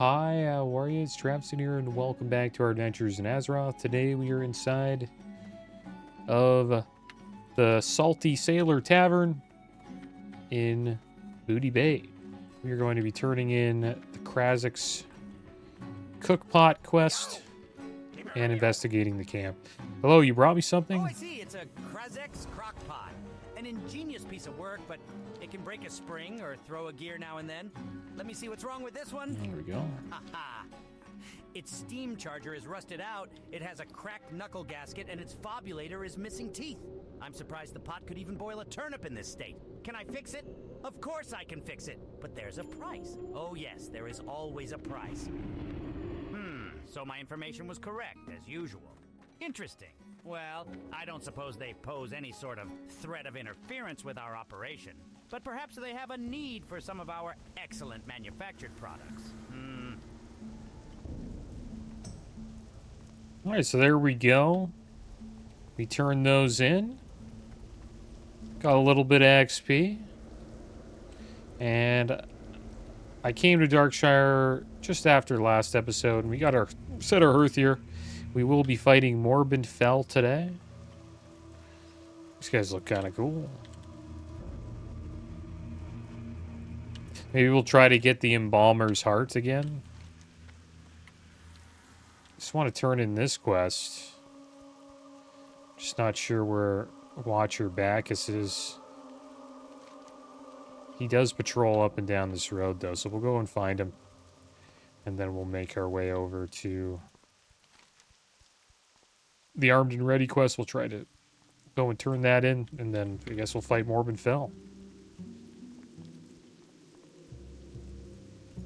Hi, how are you? It's Travis here, and welcome back to our adventures in Azeroth. Today we are inside of the Salty Sailor Tavern in Booty Bay. We are going to be turning in the Krazik's Cookpot quest and investigating the camp. Hello, you brought me something? Oh, I see. It's a Krazik's Crockpot. An ingenious piece of work, but it can break a spring or throw a gear now and then. Let me see what's wrong with this one. There we go. Haha. Its steam charger is rusted out, it has a cracked knuckle gasket, and its fobulator is missing teeth. I'm surprised the pot could even boil a turnip in this state. Can I fix it? Of course I can fix it, but there's a price. Oh yes, there is always a price. So my information was correct, as usual. Interesting. Well, I don't suppose they pose any sort of threat of interference with our operation, but perhaps they have a need for some of our excellent manufactured products. All right, so there we go. We turn those in. Got a little bit of XP. And I came to Darkshire just after last episode, and we got our set our hearth here. We will be fighting Morbid Fell today. These guys look kind of cool. Maybe we'll try to get the Embalmer's Heart again. Just want to turn in this quest. Just not sure where Watcher Bacchus is. He does patrol up and down this road, though, so we'll go and find him. And then we'll make our way over to the Armed and Ready quest. We'll try to go and turn that in, and then I guess we'll fight Morbid Fell.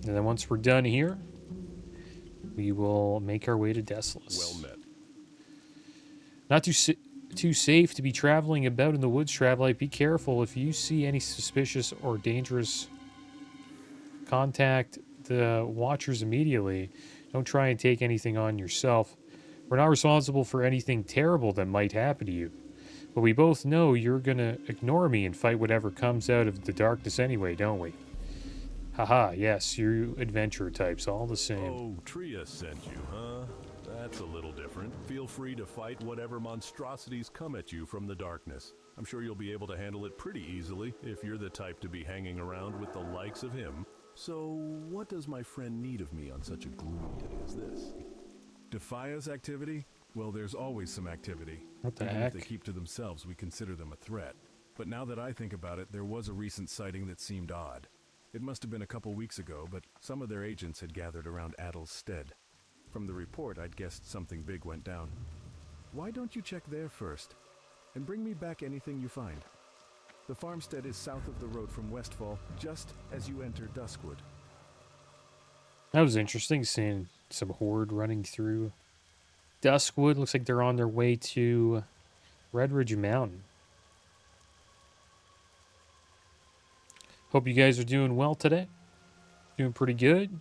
And then once we're done here, we will make our way to Desolus. Well met. Not too safe to be traveling about in the woods, Travelight. Be careful. If you see any suspicious or dangerous, contact the Watchers immediately. Don't try and take anything on yourself. We're not responsible for anything terrible that might happen to you. But we both know you're gonna ignore me and fight whatever comes out of the darkness anyway, don't we? Haha, yes, you adventure types, all the same. Oh, Tria sent you, huh? That's a little different. Feel free to fight whatever monstrosities come at you from the darkness. I'm sure you'll be able to handle it pretty easily if you're the type to be hanging around with the likes of him. So, what does my friend need of me on such a gloomy day as this? Defia's activity? Well, there's always some activity. What the Even heck? if they keep to themselves, we consider them a threat. But now that I think about it, there was a recent sighting that seemed odd. It must have been a couple weeks ago, but some of their agents had gathered around Addles' stead. From the report, I'd guessed something big went down. Why don't you check there first? And bring me back anything you find. The farmstead is south of the road from Westfall, just as you enter Duskwood. That was interesting, seeing some horde running through Duskwood. Looks like they're on their way to Redridge Mountain. Hope you guys are doing well today. Doing pretty good.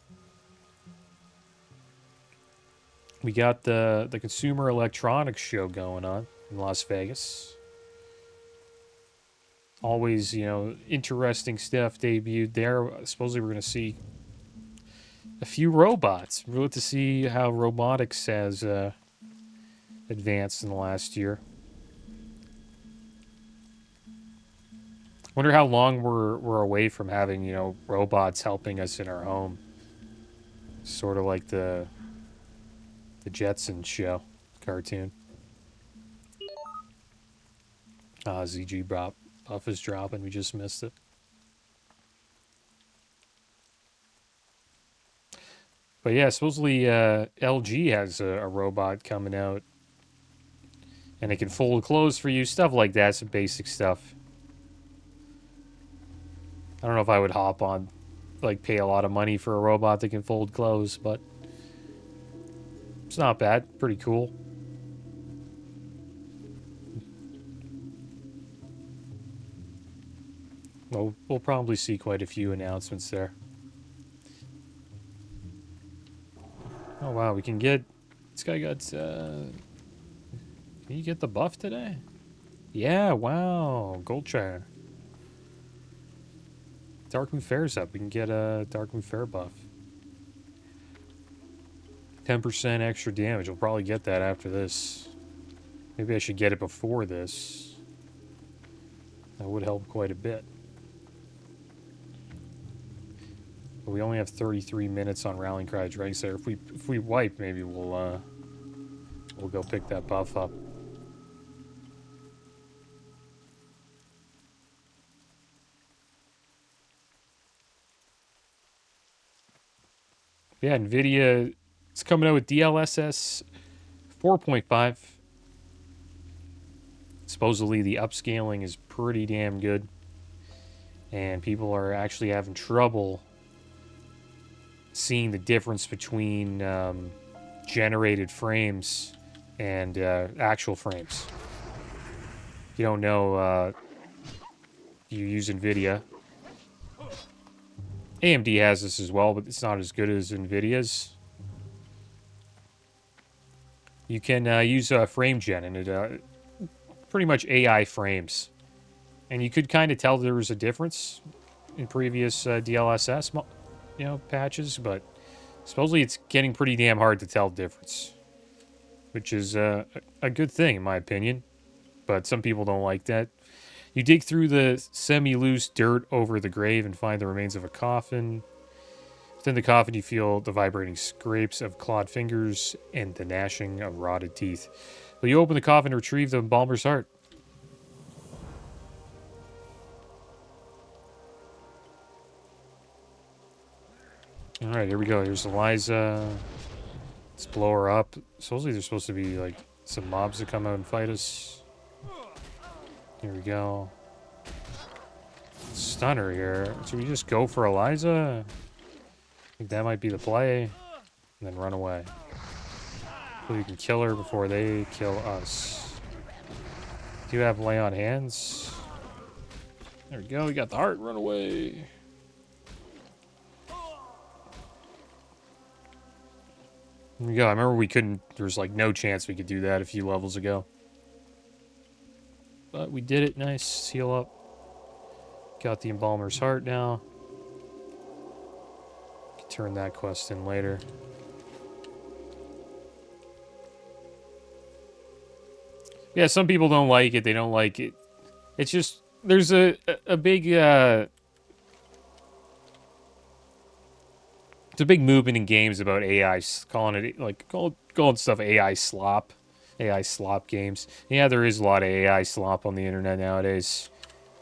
We got the Consumer Electronics Show going on in Las Vegas. Always, interesting stuff debuted there. Supposedly we're going to see a few robots. We're going to see how robotics has advanced in the last year. Wonder how long we're away from having, robots helping us in our home. Sort of like the Jetsons show cartoon. ZG buff is dropping. We just missed it. But yeah, supposedly LG has a robot coming out. And it can fold clothes for you. Stuff like that. Some basic stuff. I don't know if I would hop on, pay a lot of money for a robot that can fold clothes, but it's not bad. Pretty cool. We'll probably see quite a few announcements there. Oh, wow. We can get... This guy got... Can you get the buff today? Yeah, wow. Goldshire. Darkmoon Fair's up. We can get a Darkmoon Fair buff. 10% extra damage. We'll probably get that after this. Maybe I should get it before this. That would help quite a bit. But we only have 33 minutes on Rallying Cry Dragslayer. If we wipe, maybe we'll go pick that buff up. Yeah, NVIDIA is coming out with DLSS 4.5. Supposedly the upscaling is pretty damn good. And people are actually having trouble seeing the difference between generated frames and actual frames. If you don't know, you use NVIDIA. AMD has this as well, but it's not as good as NVIDIA's. You can use frame gen, and it pretty much AI frames. And you could kind of tell there was a difference in previous DLSS patches, but supposedly it's getting pretty damn hard to tell the difference, which is a good thing in my opinion. But some people don't like that. You dig through the semi-loose dirt over the grave and find the remains of a coffin. Within the coffin, you feel the vibrating scrapes of clawed fingers and the gnashing of rotted teeth. Will you open the coffin and retrieve the embalmer's heart? Alright, here we go. Here's Eliza. Let's blow her up. Supposedly there's supposed to be, like, some mobs that come out and fight us. Here we go. Stun her here. Should we just go for Eliza? I think that might be the play. And then run away. So we can kill her before they kill us. Do you have lay on hands? There we go. We got the heart. Run away. There we go. I remember we couldn't. There was like no chance we could do that a few levels ago. But we did it. Nice. Heal up. Got the embalmer's heart now. Can turn that quest in later. Yeah, some people don't like it. They don't like it. It's just there's a big it's a big movement in games about AI, calling it like calling stuff AI slop games. Yeah, there is a lot of AI slop on the internet nowadays.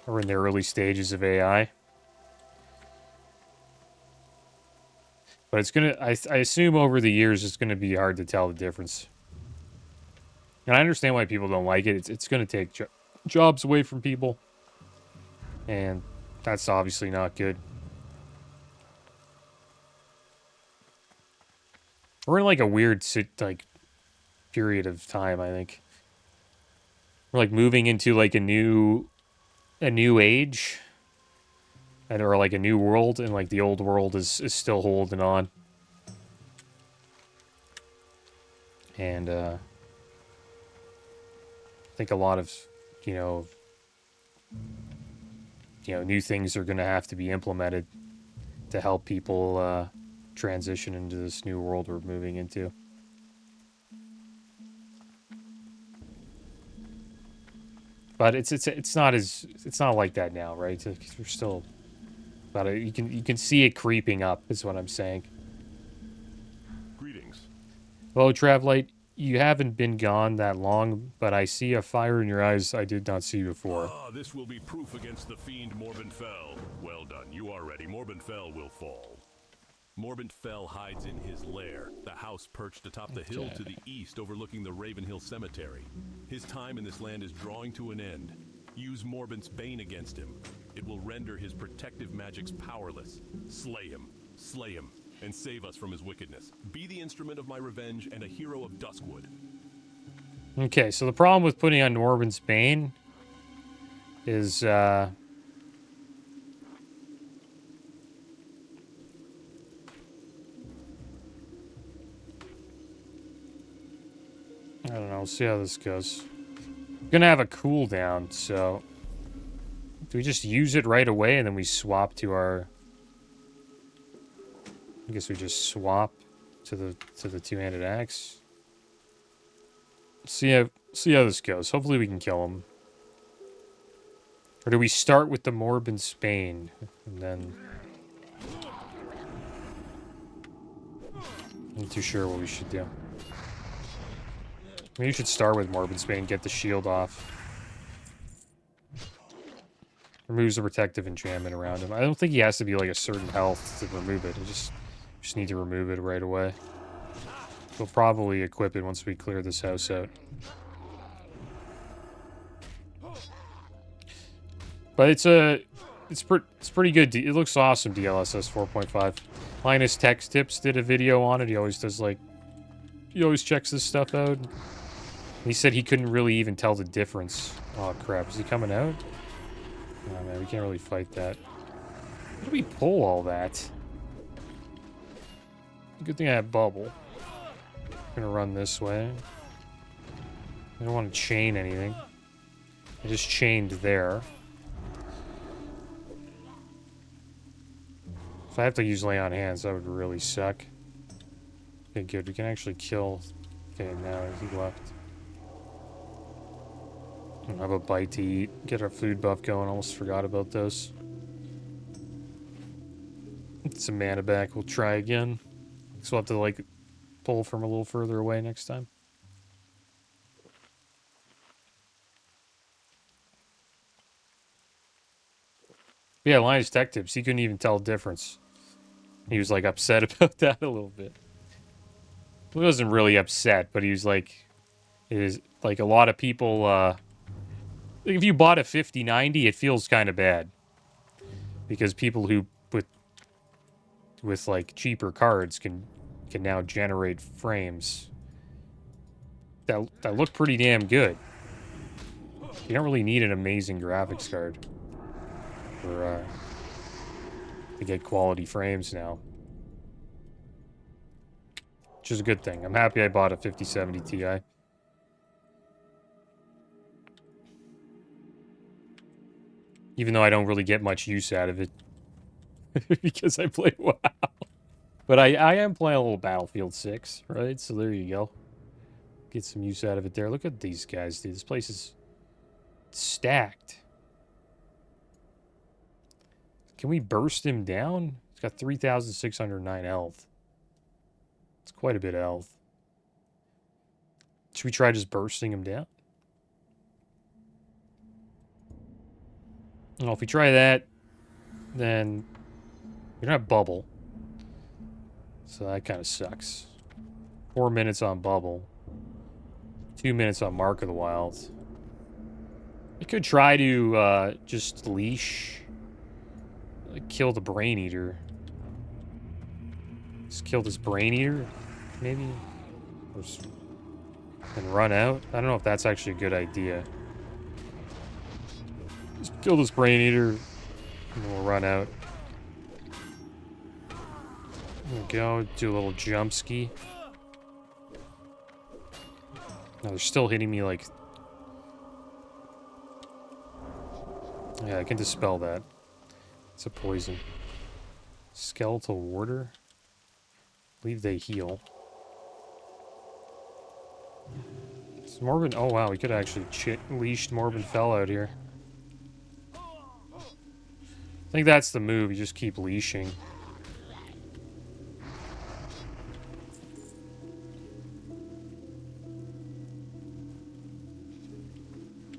We're in the early stages of AI. But it's gonna, I assume over the years, it's gonna be hard to tell the difference. And I understand why people don't like it. It's gonna take jobs away from people. And that's obviously not good. We're in like a weird period of time, I think. We're like moving into like a new age, or like a new world, and like the old world is still holding on. And I think a lot of new things are going to have to be implemented to help people transition into this new world we're moving into. But it's not like that now, right? We're still, but you can see it creeping up. Is what I'm saying. Greetings. Hello, Travlite. You haven't been gone that long, but I see a fire in your eyes I did not see before. Ah, this will be proof against the fiend Morbin-Fel. Well done. You are ready. Morbin-Fel will fall. Morbin-Fel hides in his lair, the house perched atop the hill to the east overlooking the Ravenhill Cemetery. His time in this land is drawing to an end. Use Morbin's Bane against him. It will render his protective magics powerless. Slay him, and save us from his wickedness. Be the instrument of my revenge and a hero of Duskwood. Okay, so the problem with putting on Morbin's Bane is, I don't know, we'll see how this goes. I'm gonna have a cooldown, so do we just use it right away and then we swap to our... I guess we just swap to the two-handed axe. See how this goes. Hopefully we can kill him. Or do we start with the Morbin Spain and then? I'm not too sure what we should do. Maybe we should start with Morbin Spain and get the shield off. Removes the protective enchantment around him. I don't think he has to be like a certain health to remove it. I just need to remove it right away. We'll probably equip it once we clear this house out. But it's pretty good. It looks awesome. DLSS 4.5. Linus Text Tips did a video on it. He always does he always checks this stuff out. He said he couldn't really even tell the difference. Oh crap! Is he coming out? Oh man, we can't really fight that. How do we pull all that? Good thing I have bubble. I'm gonna run this way. I don't want to chain anything. I just chained there. If I have to use lay on hands, that would really suck. Okay, good. We can actually kill. Okay, now he left. I have a bite to eat. Get our food buff going. Almost forgot about those. Get some mana back. We'll try again. So we'll have to pull from a little further away next time. Yeah, Linus Tech Tips. He couldn't even tell the difference. He was upset about that a little bit. He wasn't really upset, but he was it is a lot of people. If you bought a 5090, it feels kind of bad because people who with cheaper cards can now generate frames that look pretty damn good. You don't really need an amazing graphics card to get quality frames now, which is a good thing. I'm happy I bought a 5070 Ti. Even though I don't really get much use out of it. Because I play WoW. But I am playing a little Battlefield 6, right? So there you go. Get some use out of it there. Look at these guys, dude. This place is stacked. Can we burst him down? He's got 3,609 health. It's quite a bit of health. Should we try just bursting him down? Well, if we try that, then we don't have bubble. So that kind of sucks. 4 minutes on bubble. 2 minutes on Mark of the Wild. I could try to just leash. Kill the Brain Eater. Just kill this Brain Eater, maybe? And run out? I don't know if that's actually a good idea. Just kill this Brain Eater, and we'll run out. There we go, do a little jump ski. Now they're still hitting me Yeah, I can dispel that. It's a poison. Skeletal Warder. I believe they heal. It's Morbin. Oh wow, we could actually leashed Morbin Fell out here. I think that's the move. You just keep leashing.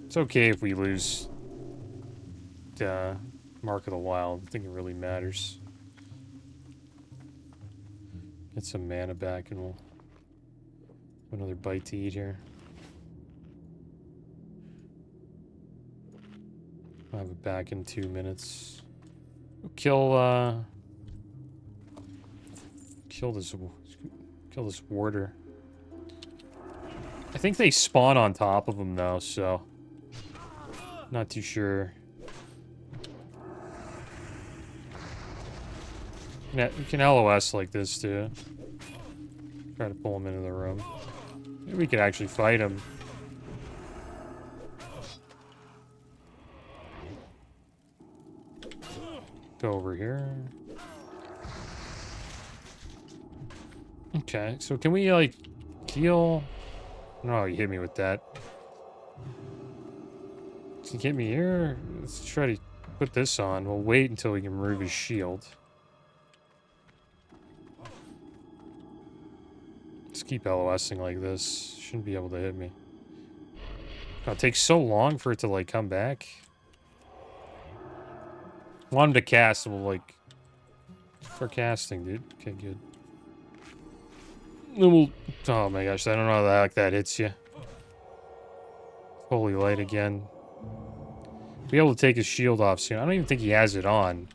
It's okay if we lose Mark of the Wild. I don't think it really matters. Get some mana back and we'll have another bite to eat here. I'll have it back in 2 minutes. We'll kill this warder. I think they spawn on top of him though, so not too sure. Yeah, you can LOS like this too. Try to pull him into the room. Maybe we could actually fight him. Go over here. Okay, so can we, like, heal? No, you hit me with that. Can you get me here? Let's try to put this on. We'll wait until we can remove his shield. Let's keep LOSing like this. Shouldn't be able to hit me. Oh, it takes so long for it to, like, come back. Want him to cast, and we'll, like, start casting, dude. Okay, good. Then we'll... Oh my gosh, I don't know how the heck that hits you. Holy light again. Be able to take his shield off soon. I don't even think he has it on.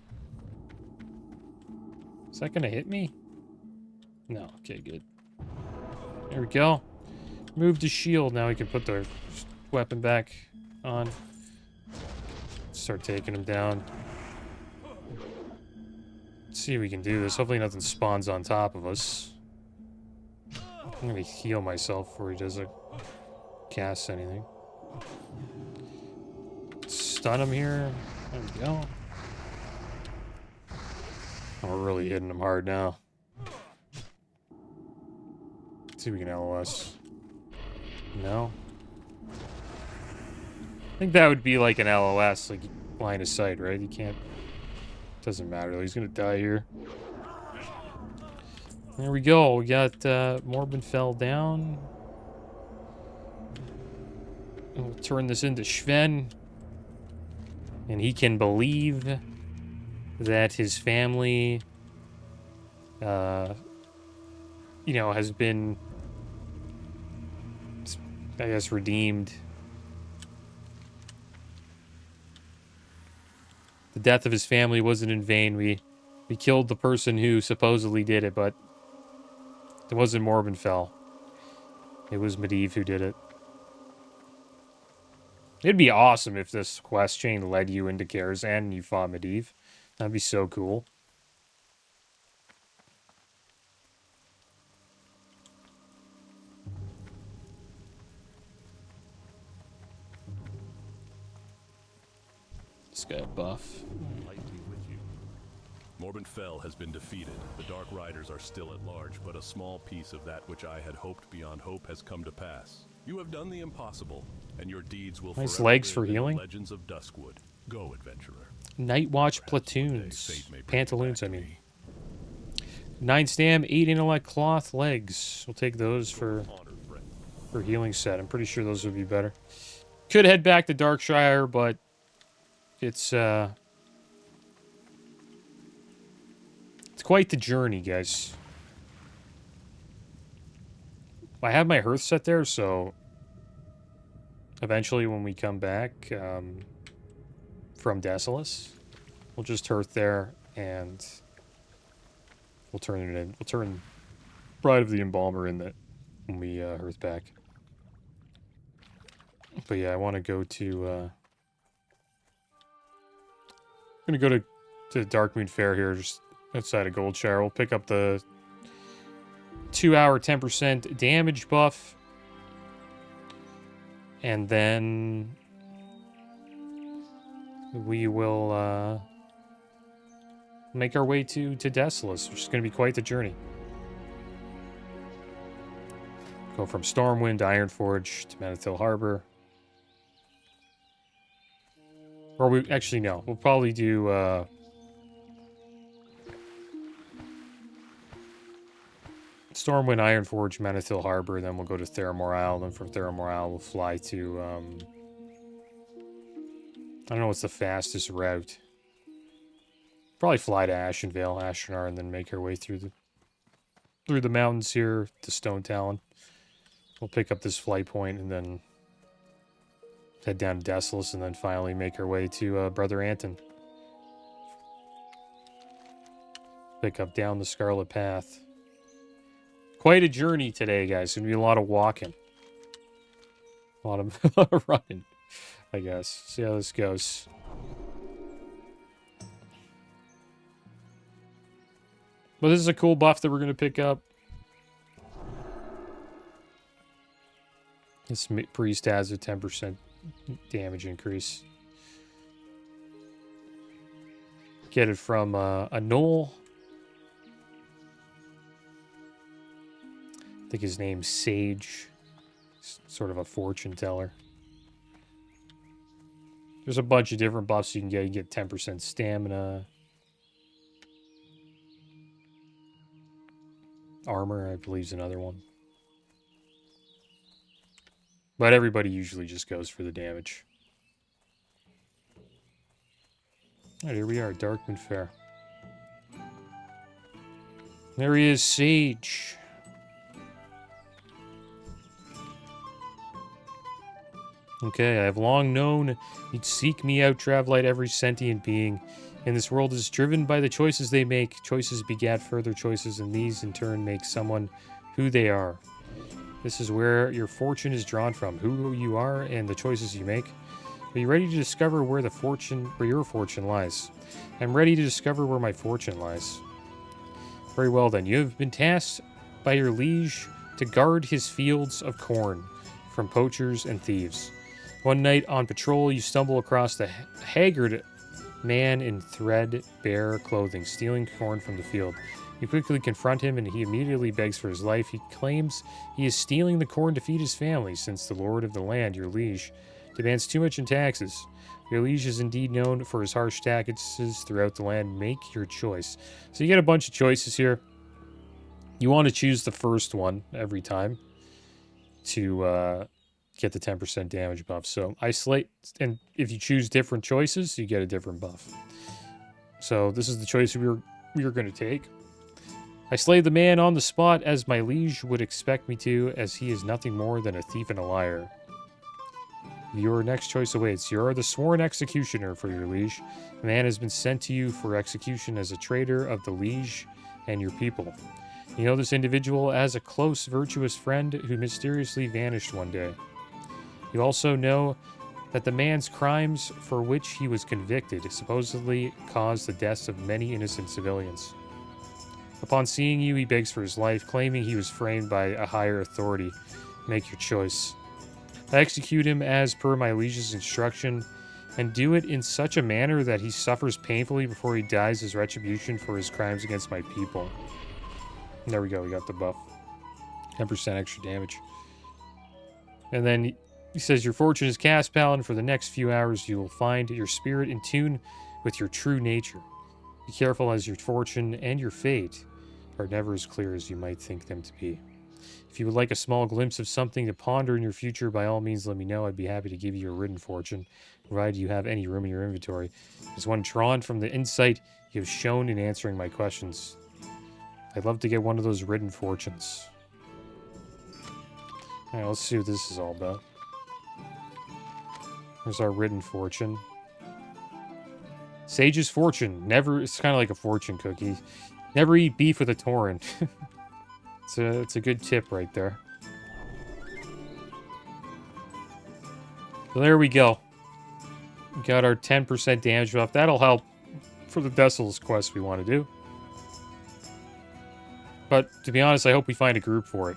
Is that gonna hit me? No. Okay, good. There we go. Move the shield. Now we can put the weapon back on. Start taking him down. Let's see if we can do this. Hopefully nothing spawns on top of us. I'm gonna heal myself before he does a cast anything. Stun him here. There we go. Oh, we're really hitting him hard now. Let's see if we can LOS. No. I think that would be like an LOS, like line of sight, right? You can't... Doesn't matter though. He's gonna die here. There we go. We got Morbin fell down. We'll turn this into Sven. And he can believe that his family, you know, has been, I guess, redeemed. The death of his family wasn't in vain. We killed the person who supposedly did it, but it wasn't Morbinfell. It was Medivh who did it. It'd be awesome if this quest chain led you into Karazhan and you fought Medivh. That'd be so cool. This guy buff. Might be with you. Morbin Fell has been defeated. The Dark Riders are still at large, but a small piece of that which I had hoped beyond hope has come to pass. You have done the impossible, and your deeds will nice forever legs for live in the healing. Legends of Duskwood. Go, adventurer. Night Watch platoons. Pantaloons, I mean. 9 stam, 8 intellect cloth legs. We'll take those for healing set. I'm pretty sure those would be better. Could head back to Darkshire, but it's quite the journey, guys. I have my hearth set there, so eventually when we come back from Desolace, we'll just hearth there and we'll turn it in. We'll turn Bride of the Embalmer in that when we hearth back. But yeah, I want to go to I'm gonna go to Darkmoon Fair here, just outside of Goldshire. We'll pick up the 2-hour 10% damage buff. And then we will make our way to Desolace, which is going to be quite the journey. Go from Stormwind to Ironforge to Manatil Harbor. Or we actually no, we'll probably do Stormwind, Ironforge, Manatil Harbor, then we'll go to Theramore Isle, and from Theramore Isle we'll fly to I don't know what's the fastest route. Probably fly to Ashenvale, Ashenar, and then make our way through the mountains here to Stone Talon. We'll pick up this flight point and then head down to Desolace, and then finally make our way to Brother Anton. Pick up down the Scarlet Path. Quite a journey today, guys. It's going to be a lot of walking. A lot of running, I guess. See how this goes. But this is a cool buff that we're going to pick up. This priest has a 10% damage increase. Get it from a knoll. I think his name's Sage. Sort of a fortune teller. There's a bunch of different buffs you can get. You get 10% stamina. Armor, I believe, is another one. But everybody usually just goes for the damage. Alright, here we are, Darkman Fair. There he is, Sage. Okay, I have long known you'd seek me out, Travelight. Every sentient being in this world is driven by the choices they make. Choices begat further choices, and these in turn make someone who they are. This is where your fortune is drawn from, who you are and the choices you make. Are you ready to discover where your fortune lies? I'm ready to discover where my fortune lies. Very well then, you have been tasked by your liege to guard his fields of corn from poachers and thieves. One night on patrol, you stumble across the haggard man in threadbare clothing, stealing corn from the field. You quickly confront him, and he immediately begs for his life. He claims he is stealing the corn to feed his family, since the lord of the land, your liege, demands too much in taxes. Your liege is indeed known for his harsh taxes throughout the land. Make your choice. So you get a bunch of choices here. You want to choose the first one every time to get the 10% damage buff. So isolate, and if you choose different choices, you get a different buff. So this is the choice we were going to take. I slayed the man on the spot as my liege would expect me to, as he is nothing more than a thief and a liar. Your next choice awaits. You are the sworn executioner for your liege. The man has been sent to you for execution as a traitor of the liege and your people. You know this individual as a close, virtuous friend who mysteriously vanished one day. You also know that the man's crimes for which he was convicted supposedly caused the deaths of many innocent civilians. Upon seeing you, he begs for his life, claiming he was framed by a higher authority. Make your choice. I execute him as per my liege's instruction, and do it in such a manner that he suffers painfully before he dies as retribution for his crimes against my people. There we go, we got the buff. 10% extra damage. And then he says, your fortune is cast, Paladin. For the next few hours, you will find your spirit in tune with your true nature. Be careful, as your fortune and your fate are never as clear as you might think them to be. If you would like a small glimpse of something to ponder in your future, by all means let me know. I'd be happy to give you a written fortune, provided you have any room in your inventory. There's one drawn from the insight you have shown in answering my questions. I'd love to get one of those written fortunes. Alright, let's see what this is all about. Here's our written fortune. Sage's fortune. It's kind of like a fortune cookie. Never eat beef with a Tauren. It's a good tip right there. So there we go. We got our 10% damage buff. That'll help for the Vessel's quest we want to do. But to be honest, I hope we find a group for it.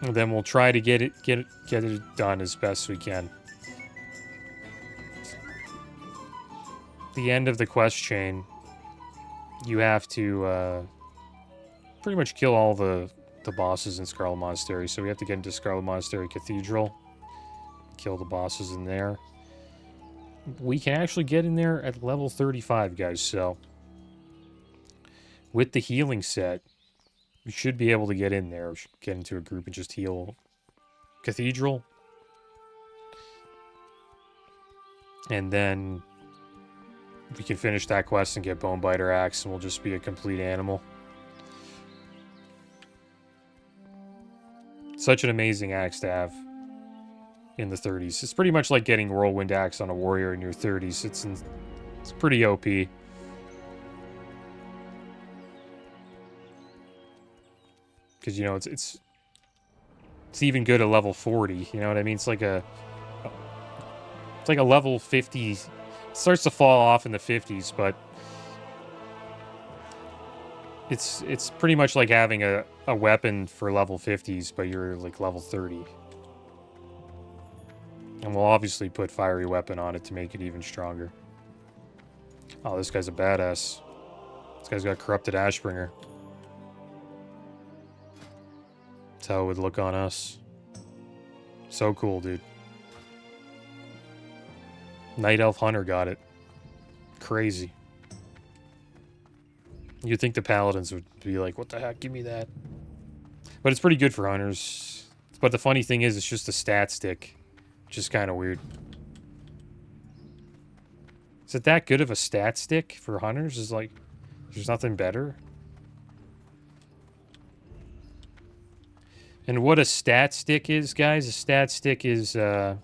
And then we'll try to get it done as best we can. The end of the quest chain, you have to pretty much kill all the bosses in Scarlet Monastery. So we have to get into Scarlet Monastery Cathedral, kill the bosses in there. We can actually get in there at level 35, guys. So with the healing set, we should be able to get in there. We should get into a group and just heal Cathedral. And then we can finish that quest and get Bonebiter Axe, and we'll just be a complete animal. Such an amazing axe to have in the 30s. It's pretty much like getting Whirlwind Axe on a warrior in your 30s. It's pretty OP. Because, you know, it's even good at level 40. You know what I mean? It's like a level 50. It starts to fall off in the 50s, but it's pretty much like having a weapon for level 50s, but you're like level 30. And we'll obviously put Fiery Weapon on it to make it even stronger. Oh, this guy's a badass. This guy's got corrupted Ashbringer. That's how it would look on us. So cool, dude. Night Elf Hunter got it. Crazy. You'd think the Paladins would be like, what the heck, give me that. But it's pretty good for Hunters. But the funny thing is, it's just a stat stick. Which is kind of weird. Is it that good of a stat stick for Hunters? Is like, there's nothing better? And what a stat stick is, guys, a stat stick is, it's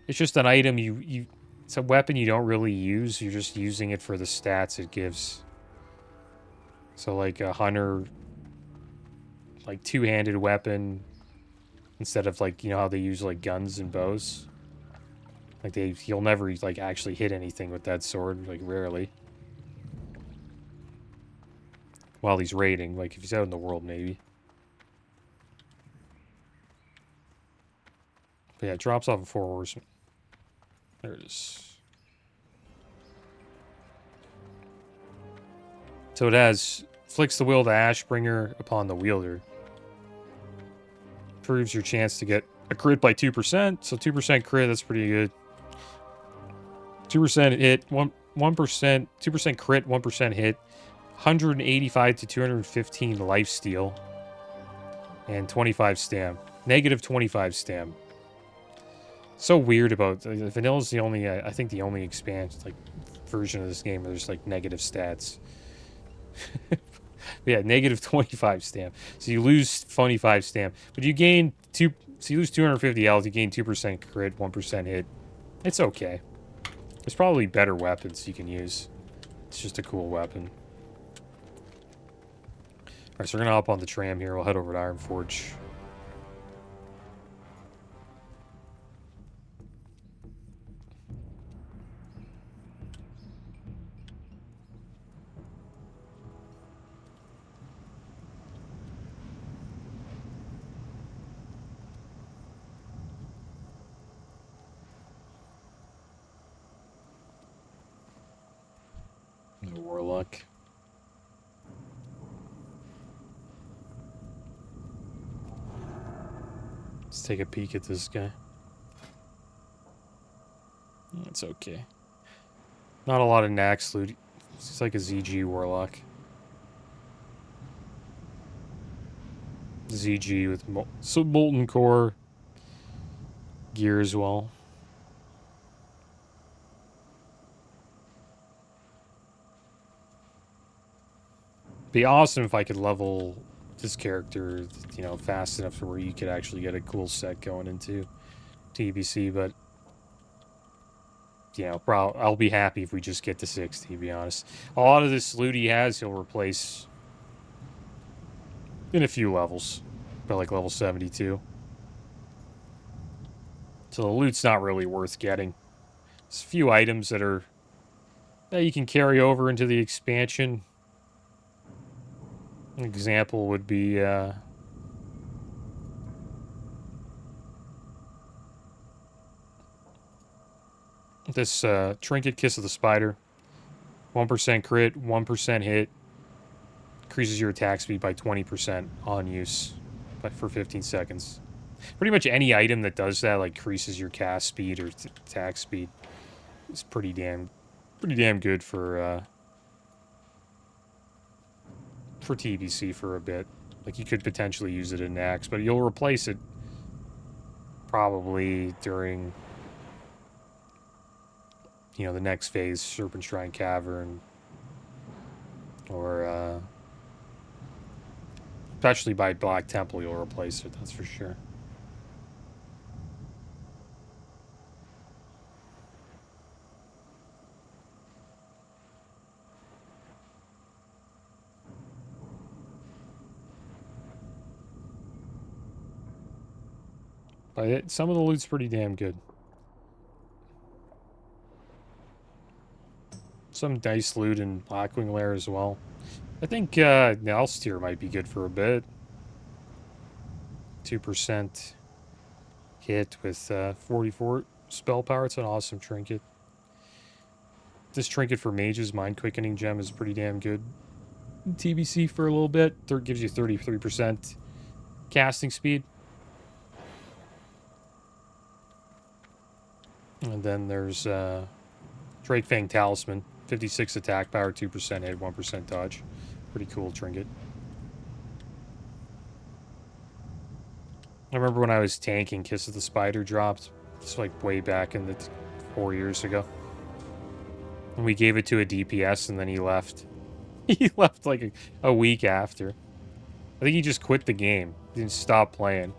just an item it's a weapon you don't really use. You're just using it for the stats it gives. So like a hunter, like two-handed weapon, instead of like, you know how they use like guns and bows? Like he'll never like actually hit anything with that sword, like rarely. While he's raiding, like if he's out in the world maybe. But yeah, it drops off of 4 horsemen. There it is. So it has flicks the will to Ashbringer upon the wielder. Improves your chance to get a crit by 2%. So 2% crit, that's pretty good. 2% hit, 1%, 2% crit, 1% hit. 185 to 215 life steal. And 25 stam. Negative 25 stam. So weird about Vanilla's the only I think the only expansion like version of this game where there's like negative stats. Yeah, negative 25 stam. So you lose 25 stam, but you gain so you lose 250 health. You gain 2% crit, 1% hit. It's okay. There's probably better weapons you can use. It's just a cool weapon. All right, so we're gonna hop on the tram here. We'll head over to Ironforge. The Warlock. Let's take a peek at this guy. It's okay. Not a lot of Nax loot. It's like a ZG Warlock. ZG with Molten Core gear as well. Be awesome if I could level this character, you know, fast enough to where you could actually get a cool set going into TBC, but you know, I'll be happy if we just get to 60, to be honest. A lot of this loot he has, he'll replace in a few levels, by like level 72. So the loot's not really worth getting. There's a few items that you can carry over into the expansion. An example would be this Trinket Kiss of the Spider. 1% crit, 1% hit. Increases your attack speed by 20% on use for 15 seconds. Pretty much any item that does that, like increases your cast speed or attack speed, is pretty damn good for TBC for a bit. Like you could potentially use it in Nax, but you'll replace it probably during, you know, the next phase, Serpent Shrine Cavern, or especially by Black Temple, you'll replace it. That's for sure. But some of the loot's pretty damn good. Some dice loot in Blackwing Lair as well. I think Nalstier might be good for a bit. 2% hit with 44 spell power. It's an awesome trinket. this trinket for mages, Mind Quickening Gem, is pretty damn good. TBC for a little bit. Gives you 33% casting speed. And then there's Drake Fang Talisman. 56 attack power, 2% hit, 1% dodge. Pretty cool trinket. I remember when I was tanking, Kiss of the Spider dropped. It's like way back in the 4 years ago. And we gave it to a DPS and then he left. He left like a week after. I think he just quit the game. He didn't stop playing.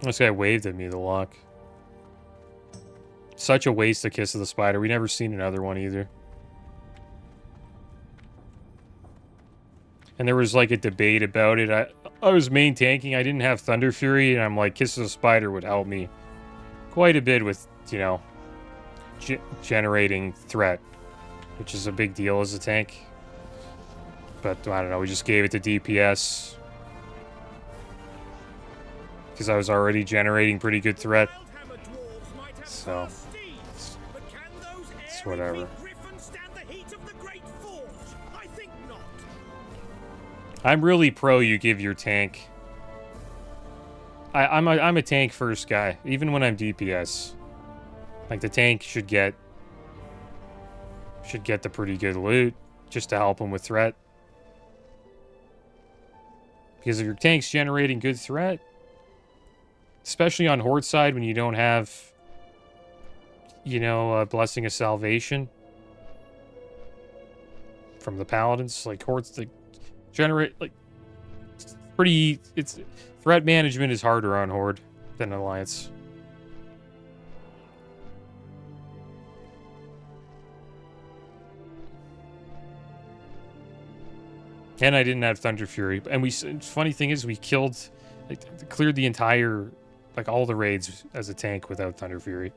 This guy waved at me, the lock. Such a waste of Kiss of the Spider. We never seen another one either. And there was like a debate about it. I was main tanking. I didn't have Thunder Fury, and I'm like, Kiss of the Spider would help me quite a bit with, you know, generating threat, which is a big deal as a tank. But I don't know. We just gave it to DPS because I was already generating pretty good threat. So it's whatever. I'm really pro you give your tank. I'm a tank first guy, even when I'm DPS. Like the tank should get the pretty good loot just to help him with threat. Because if your tank's generating good threat, especially on Horde side when you don't have, you know, Blessing of Salvation from the Paladins, like Hordes, like generate, like, it's threat management is harder on Horde than Alliance. And I didn't have Thunder Fury. And funny thing is, we cleared the entire, like all the raids as a tank without Thunder Fury.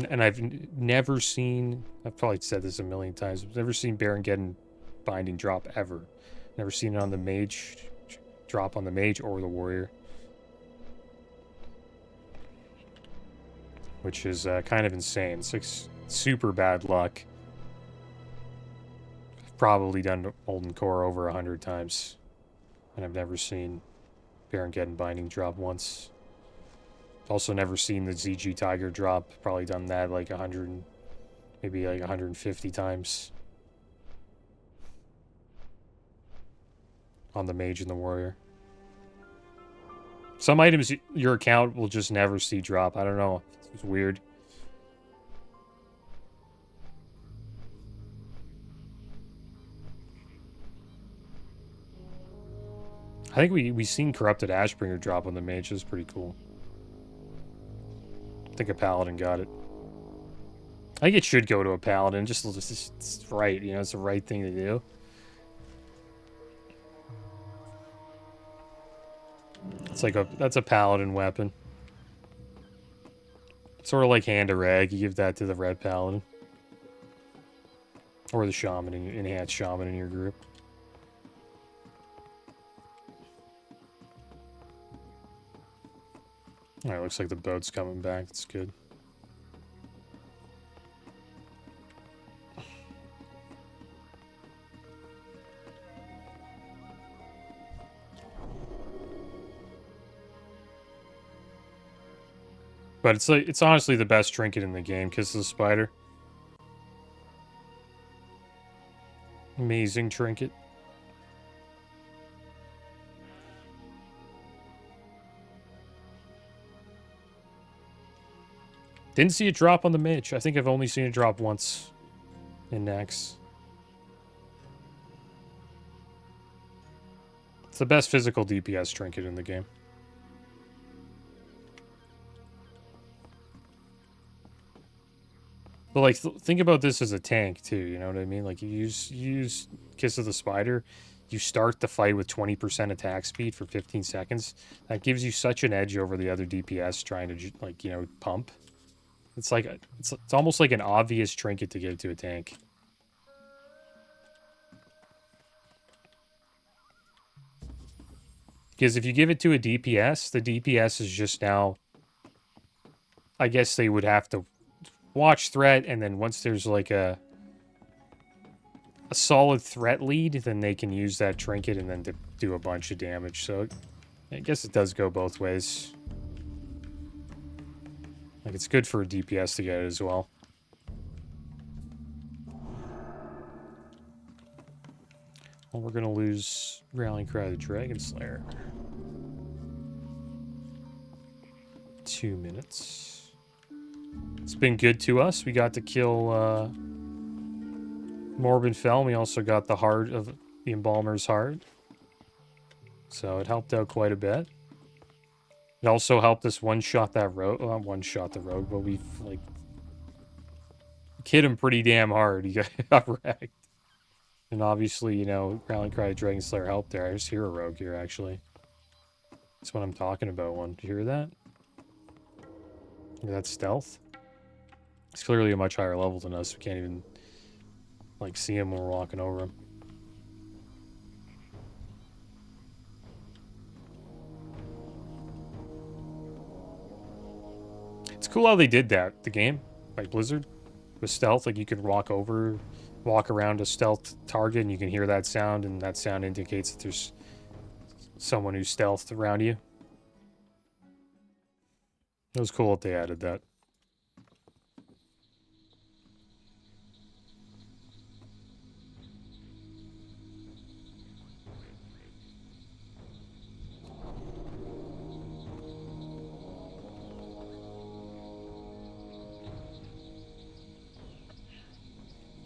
And I've never seen, I've probably said this a million times, I've never seen Baron Binding drop ever. Never seen it on the mage, drop on the mage or the warrior. Which is kind of insane. It's like super bad luck. I've probably done Molten Core over 100 times. And I've never seen Baron Binding drop once. Also never seen the ZG Tiger drop. Probably done that like 100, maybe like 150 times. On the mage and the warrior. Some items your account will just never see drop. I don't know. It's weird. I think we seen Corrupted Ashbringer drop on the mage. That's pretty cool. I think a Paladin got it. I think it should go to a Paladin. It's right, you know, it's the right thing to do. It's like that's a Paladin weapon. Sort of like Hand of Rag. You give that to the red Paladin. Or the Shaman, enhanced Shaman in your group. Alright, looks like the boat's coming back. That's good. But it's honestly the best trinket in the game, Kiss of the Spider. Amazing trinket. Didn't see it drop on the mage. I think I've only seen it drop once in Nax. It's the best physical DPS trinket in the game. But like, think about this as a tank too. You know what I mean? Like, you use Kiss of the Spider. You start the fight with 20% attack speed for 15 seconds. That gives you such an edge over the other DPS trying to, like, you know, pump. It's like it's almost like an obvious trinket to give to a tank. Because if you give it to a DPS, the DPS is just now... I guess they would have to watch threat, and then once there's like a solid threat lead, then they can use that trinket and then to do a bunch of damage. So I guess it does go both ways. Like, it's good for a DPS to get it as well. Well, we're gonna lose Rallying Cry the Dragon Slayer. 2 minutes. It's been good to us. We got to kill Morbin Fell. We also got the heart of the Embalmer's Heart. So it helped out quite a bit. It also helped us one-shot that rogue. Well, not one-shot the rogue, but we've, like, hit him pretty damn hard. He got wrecked. And obviously, you know, Rallying Cry Dragon Slayer helped there. I just hear a rogue here, actually. That's what I'm talking about. One. Do you hear that? That's stealth. It's clearly a much higher level than us. We can't even, like, see him when we're walking over him. It's cool how they did that, the game, like Blizzard, with stealth. Like, you could walk around a stealth target, and you can hear that sound, and that sound indicates that there's someone who's stealthed around you. It was cool that they added that.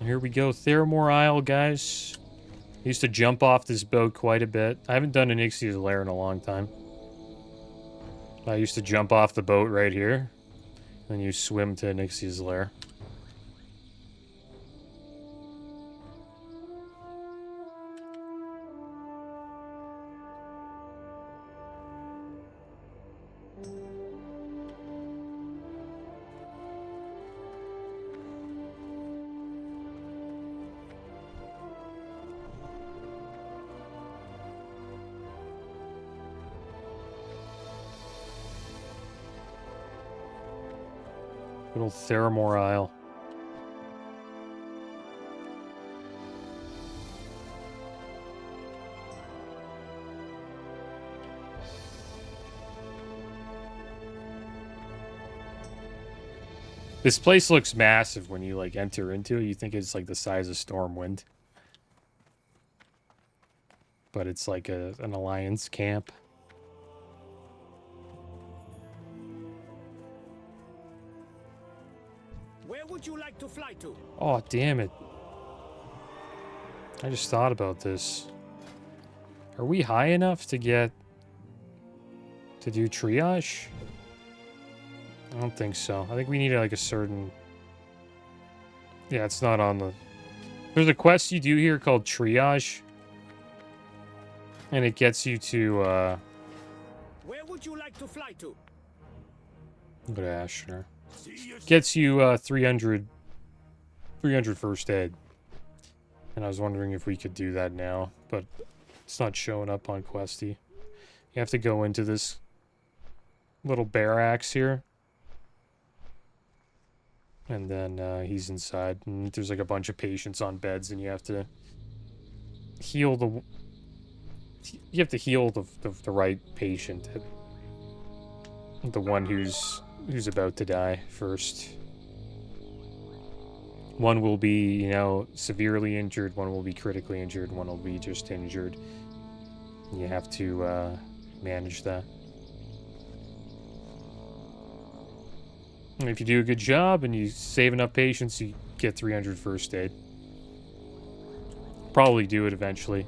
Here we go, Theramore Isle, guys. I used to jump off this boat quite a bit. I haven't done an Ixtio's Lair in a long time. I used to jump off the boat right here. Then you swim to Ixtio's Lair. Good old Theramore Isle. This place looks massive when you, like, enter into it. You think it's, like, the size of Stormwind. But it's, like, an Alliance camp. Where would you like to fly to? Oh, damn it. I just thought about this. Are we high enough to get... to do triage? I don't think so. I think we need, like, a certain... Yeah, it's not on the... There's a quest you do here called triage. And it gets you to, Where would you like to fly to? Go to Ashner. Gets you 300 first aid. And I was wondering if we could do that now, but it's not showing up on Questie. You have to go into this little barracks here. And then he's inside. And there's like a bunch of patients on beds, and you have to heal the... You have to heal the right patient. The one who's about to die first. One will be, you know, severely injured, one will be critically injured, one will be just injured. You have to manage that. And if you do a good job and you save enough patients, you get 300 first aid. Probably do it eventually.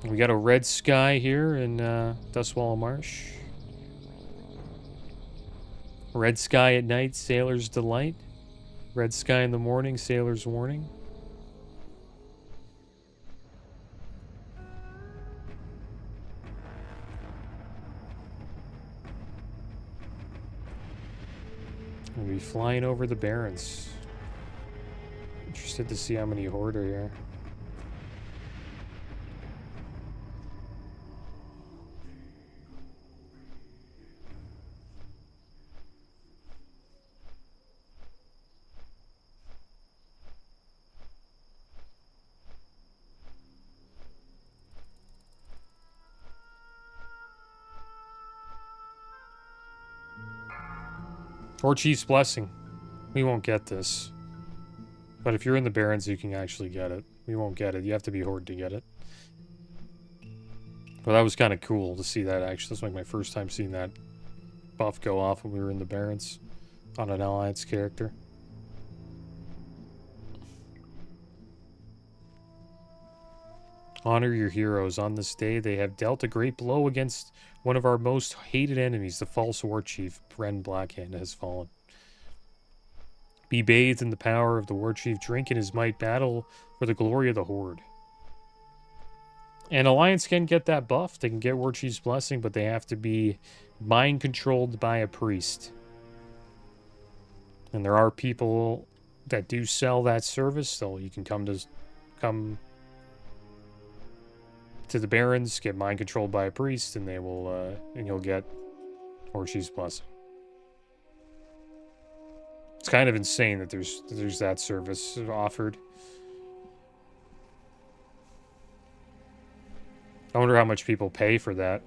We got a red sky here in Dustwallow Marsh. Red sky at night, sailor's delight. Red sky in the morning, sailor's warning. We'll be flying over the Barrens. Interested to see how many Horde are here. Or Chief's Blessing. We won't get this. But if you're in the Barrens, you can actually get it. We won't get it. You have to be Horde to get it. Well, that was kind of cool to see that, actually. That's like my first time seeing that buff go off when we were in the Barrens on an Alliance character. Honor your heroes. On this day, they have dealt a great blow against one of our most hated enemies, the false war chief, Bren Blackhand, has fallen. Be bathed in the power of the war chief, drink in his might, battle for the glory of the Horde. And Alliance can get that buff. They can get War Chief's Blessing, but they have to be mind controlled by a priest. And there are people that do sell that service, so you can come to the Barrens, get mind controlled by a priest, and they will and you'll get War Chief's Blessing. It's kind of insane that there's that service offered. I wonder how much people pay for that.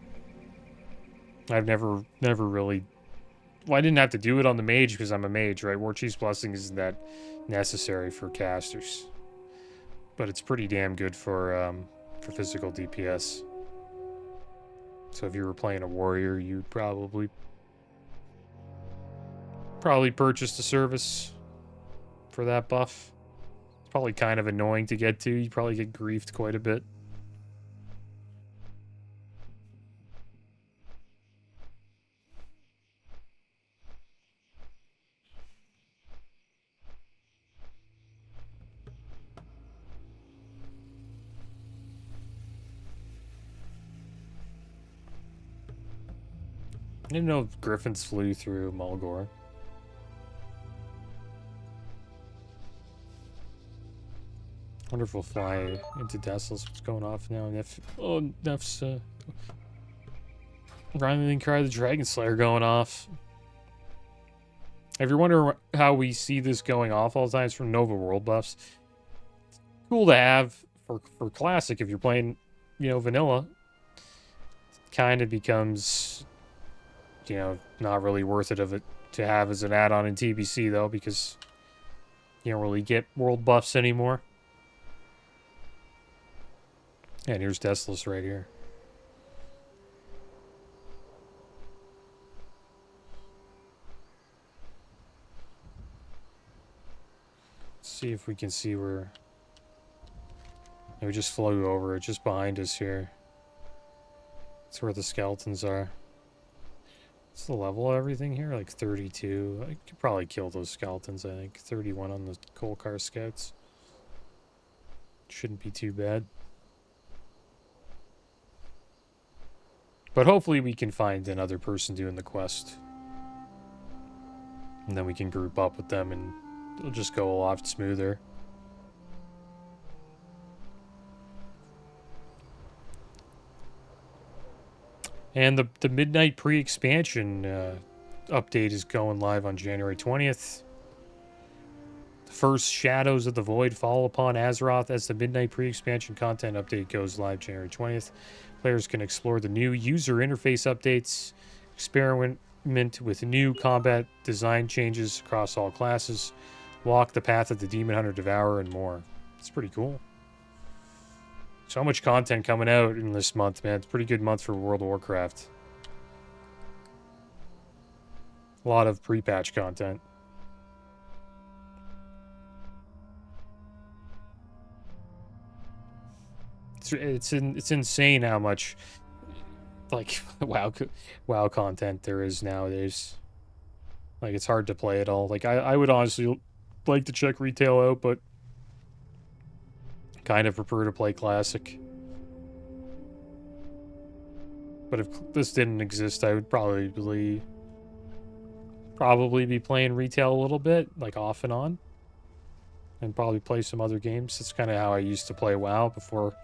I've never really... Well, I didn't have to do it on the mage because I'm a mage, right? War Chief's Blessing isn't that necessary for casters. But it's pretty damn good for physical DPS. So if you were playing a warrior, you'd probably purchase the service for that buff. It's probably kind of annoying to get to. You probably get griefed quite a bit. I didn't know if griffins flew through Mulgore. Wonder if we'll fly into Desolus. What's going off now? Neff's Rhyme Cry the Dragon Slayer going off. If you're wondering how we see this going off all the time, it's from Nova World buffs. It's cool to have for Classic if you're playing, vanilla. It kind of becomes, not really worth it to have as an add-on in TBC though, because you don't really get world buffs anymore. And here's Desolus right here. Let's see if we can see where... We just flew over it, just behind us here. That's where the skeletons are. What's the level of everything here? Like 32. I could probably kill those skeletons, I think. 31 on the coal car scouts. Shouldn't be too bad. But hopefully we can find another person doing the quest. And then we can group up with them and it'll just go a lot smoother. And the Midnight pre-expansion update is going live on January 20th. The first shadows of the void fall upon Azeroth as the Midnight pre-expansion content update goes live January 20th. Players can explore the new user interface updates, experiment with new combat design changes across all classes, walk the path of the Demon Hunter Devourer, and more. It's pretty cool. So much content coming out in this month, man. It's a pretty good month for World of Warcraft. A lot of pre-patch content. It's insane how much like WoW content there is nowadays. Like, it's hard to play it all. Like, I would honestly like to check retail out, but kind of prefer to play Classic. But if this didn't exist, I would probably be playing retail a little bit, like off and on, and probably play some other games. That's kind of how I used to play WoW before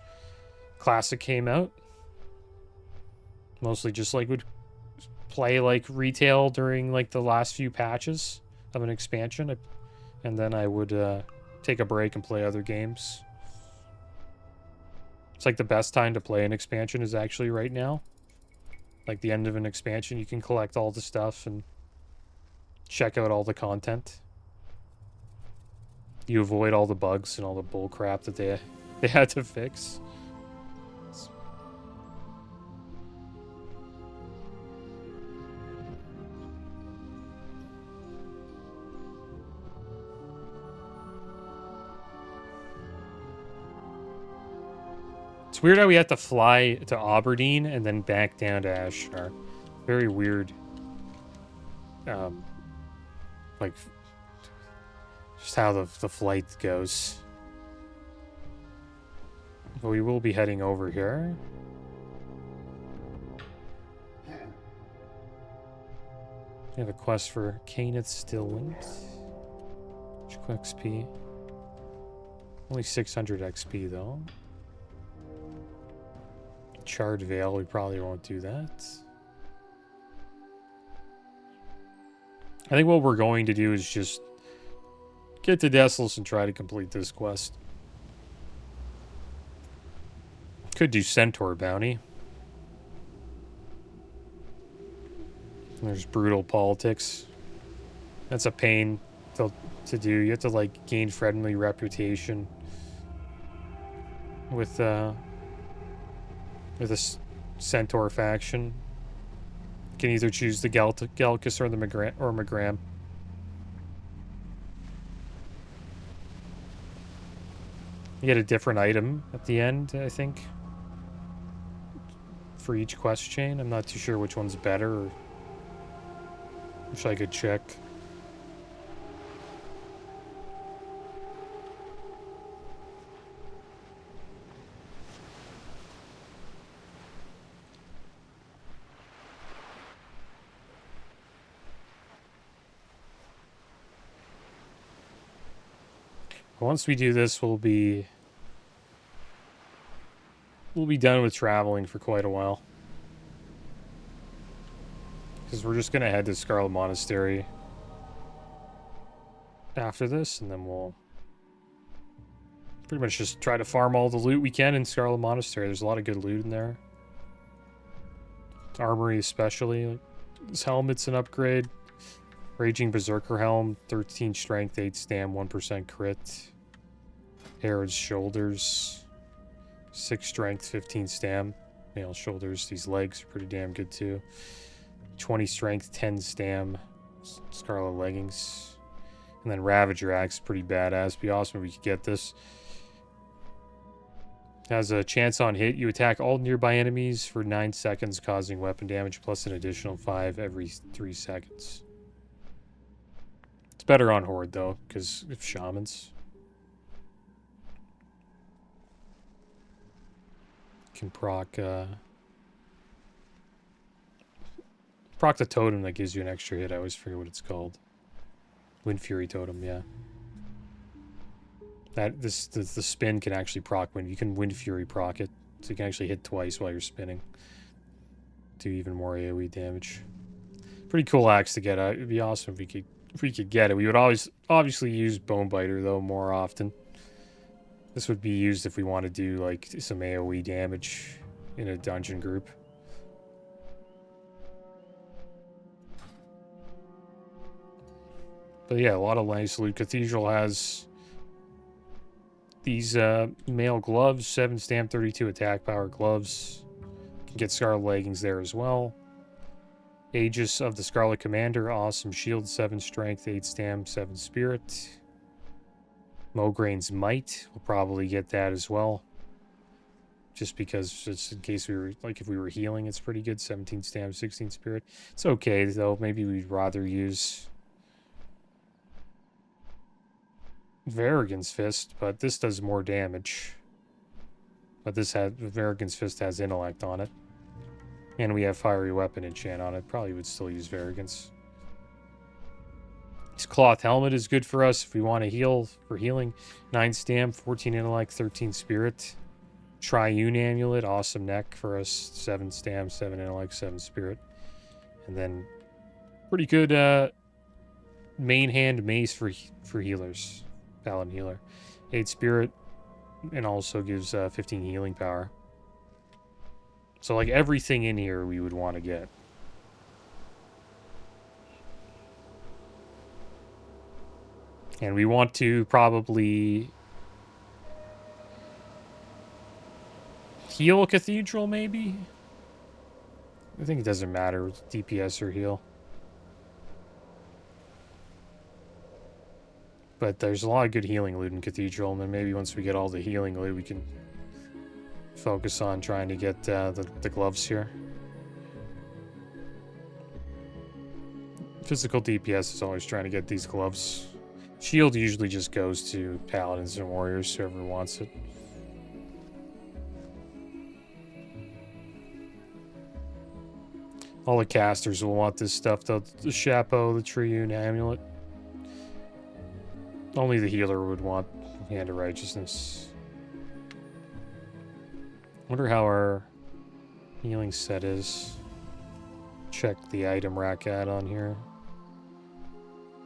Classic came out. Mostly just like would play like retail during like the last few patches of an expansion, and then I would take a break and play other games. It's like the best time to play an expansion is actually right now. Like the end of an expansion, you can collect all the stuff and check out all the content. You avoid all the bugs and all the bull crap that they had to fix. It's weird how we have to fly to Aberdeen and then back down to Ashtar. Very weird. Like, just how the flight goes. But we will be heading over here. We have a quest for Cainith Still Linked. XP. Only 600 XP though. Charred Veil, we probably won't do that. I think what we're going to do is just get to Deslos and try to complete this quest. Could do Centaur Bounty. There's Brutal Politics. That's a pain to do. You have to, like, gain friendly reputation with a Centaur faction. You can either choose the Galcus or the Magram. You get a different item at the end, I think, for each quest chain. I'm not too sure which one's better, or which I could check. Once we do this, we'll be done with traveling for quite a while. Because we're just going to head to Scarlet Monastery after this, and then we'll pretty much just try to farm all the loot we can in Scarlet Monastery. There's a lot of good loot in there. Armory especially. Like, this helmet's an upgrade. Raging Berserker Helm, 13 Strength, 8 Stam, 1% crit. Herod's Shoulders, 6 Strength, 15 Stam. Male shoulders, these legs are pretty damn good too. 20 Strength, 10 Stam. Scarlet Leggings. And then Ravager Axe, pretty badass. Be awesome if we could get this. Has a chance on hit. You attack all nearby enemies for 9 seconds, causing weapon damage, plus an additional 5 every 3 seconds. It's better on Horde, though, because of Shamans. Can proc the totem that gives you an extra hit. I always forget what it's called. Wind Fury Totem, yeah. The spin can actually proc Wind. You can Wind Fury proc it, so you can actually hit twice while you're spinning. Do even more AoE damage. Pretty cool axe to get. It'd be awesome if we could get it. We would always obviously use Bonebiter though more often. This would be used if we want to do like some AoE damage in a dungeon group. But yeah, a lot of nice loot. Cathedral has these male gloves, 7 Stam, 32 attack power gloves. You can get Scarlet Leggings there as well. Aegis of the Scarlet Commander, awesome shield, 7 Strength, 8 Stam, 7 Spirit. Mograin's Might, we'll probably get that as well. Just because, just in case we were, like, if we were healing, it's pretty good. 17 Stam, 16 Spirit. It's okay, though. Maybe we'd rather use Varrigan's Fist, but this does more damage. But Varrigan's Fist has Intellect on it. And we have Fiery Weapon enchant on it. Probably would still use Varrigan's. This Cloth Helmet is good for us if we want to heal, for healing. 9 Stam, 14 Intellect, 13 Spirit. Triune Amulet, awesome neck for us. 7 Stam, 7 Intellect, 7 Spirit. And then pretty good main hand mace for healers. Paladin healer. 8 Spirit, and also gives 15 healing power. So like everything in here we would want to get. And we want to probably heal a cathedral, maybe? I think it doesn't matter, DPS or heal. But there's a lot of good healing loot in Cathedral, and then maybe once we get all the healing loot, we can focus on trying to get the gloves here. Physical DPS is always trying to get these gloves. Shield usually just goes to Paladins and Warriors, whoever wants it. All the casters will want this stuff, though. The Chapeau, the Triune Amulet. Only the healer would want Hand of Righteousness. Wonder how our healing set is. Check the item rack add-on here.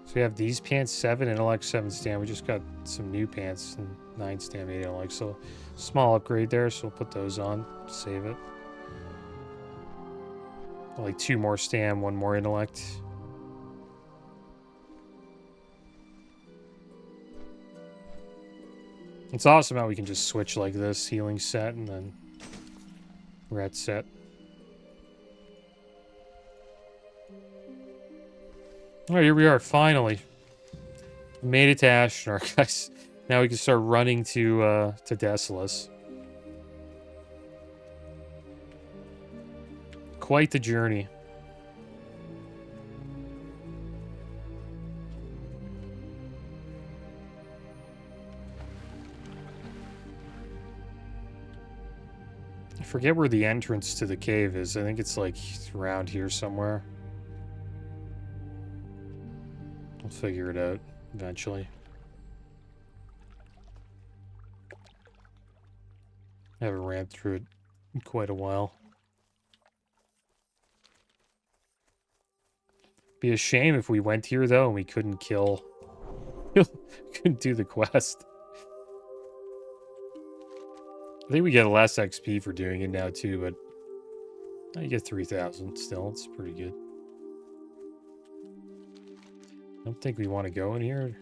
So we have these pants, 7 intellect, 7 stam. We just got some new pants and 9 stam, 8 intellect. So small upgrade there, so we'll put those on. Save it. Like 2 more stam, 1 more intellect. It's awesome how we can just switch like this, healing set and then ret set. Alright, here we are, finally. Made it to Ashnark, guys. Now we can start running to Desolus. Quite the journey. I forget where the entrance to the cave is. I think it's like around here somewhere. I'll figure it out eventually. I haven't ran through it in quite a while. Be a shame if we went here though and we couldn't kill. Couldn't do the quest. I think we get less XP for doing it now too, but you get 3,000 still. It's pretty good. I don't think we want to go in here.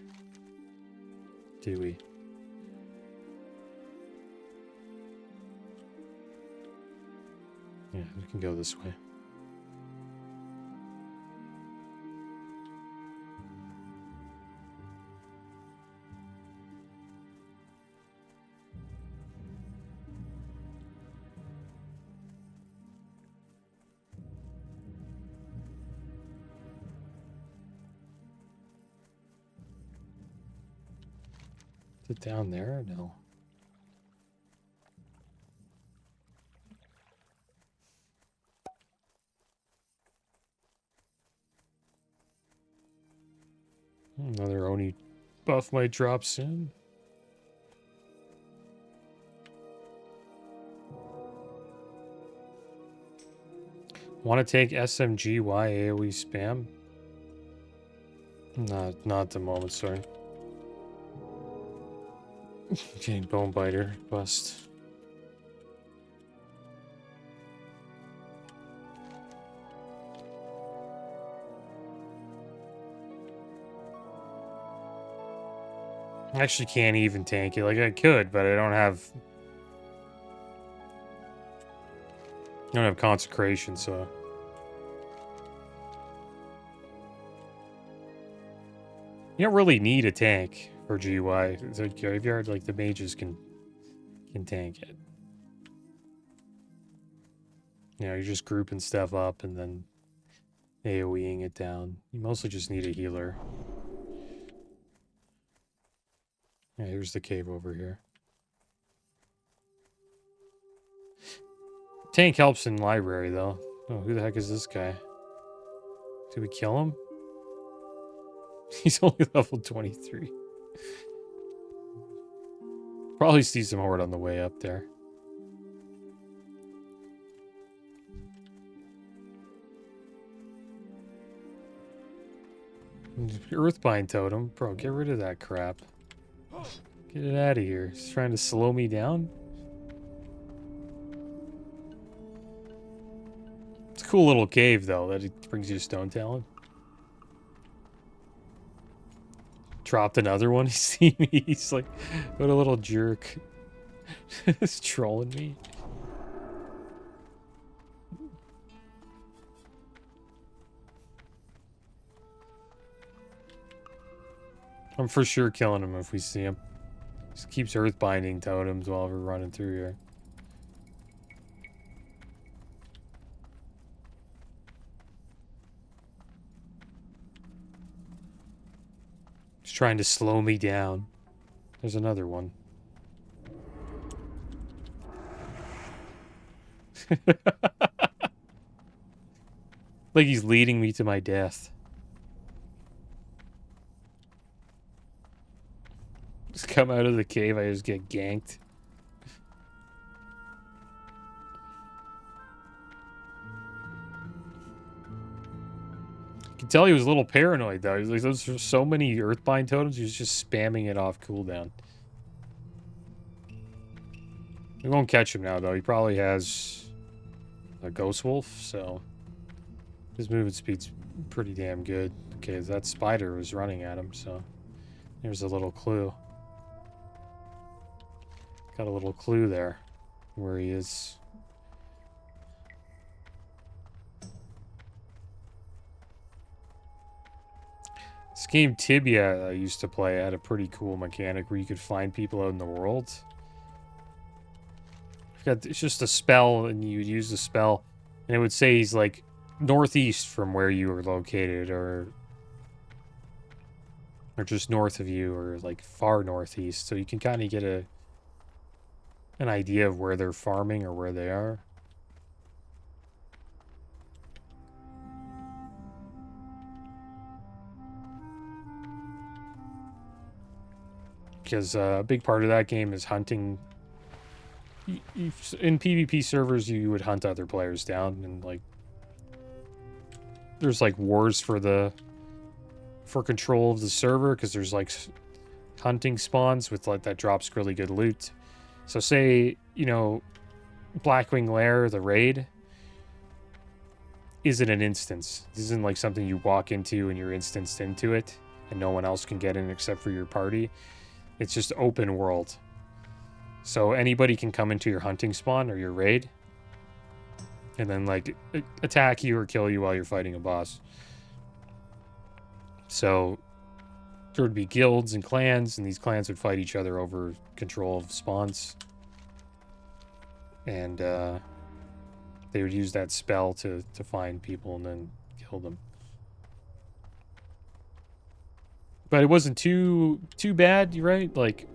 Do we? Yeah, we can go this way. Is it down there? No. Another Oni buff might drop soon. Want to take SMGY AoE spam? Not at the moment, sorry. Getting Bone Biter bust. I actually can't even tank it. Like I could, but I don't have consecration, so you don't really need a tank for GY. The graveyard, like the mages can tank it. You know, you're just grouping stuff up and then AoEing it down. You mostly just need a healer. Yeah, here's the cave over here. Tank helps in library, though. Oh, who the heck is this guy? Did we kill him? He's only level 23. Probably see some horde on the way up there. Earthbind totem. Bro, get rid of that crap. Get it out of here. He's trying to slow me down. It's a cool little cave, though, that it brings you Stone Talon. dropped another one. He see me. He's like, what a little jerk. He's trolling me. I'm for sure killing him if we see him. Just keeps earthbinding totems while we're running through here. He's trying to slow me down. There's another one. Like he's leading me to my death. Just come out of the cave, I just get ganked. I can tell he was a little paranoid though. He's like, those are so many Earthbind totems, he was just spamming it off cooldown. We won't catch him now though. He probably has a Ghost Wolf, so his movement speed's pretty damn good. Okay, that spider was running at him, so there's a little clue. Got a little clue there where he is. This game Tibia I used to play had a pretty cool mechanic where you could find people out in the world. It's just a spell, and you would use the spell, and it would say he's like northeast from where you were located, or just north of you, or like far northeast. So you can kind of get an idea of where they're farming or where they are. Because a big part of that game is hunting. In PvP servers, you would hunt other players down, and like there's like wars for control of the server, because there's like hunting spawns with like that drops really good loot. So say, you know, Blackwing Lair, the raid, isn't an instance. This isn't like something you walk into and you're instanced into it and no one else can get in except for your party. It's just open world. So anybody can come into your hunting spawn or your raid and then like attack you or kill you while you're fighting a boss. So there would be guilds and clans, and these clans would fight each other over control of spawns. And they would use that spell to find people and then kill them. But it wasn't too bad, right? Like,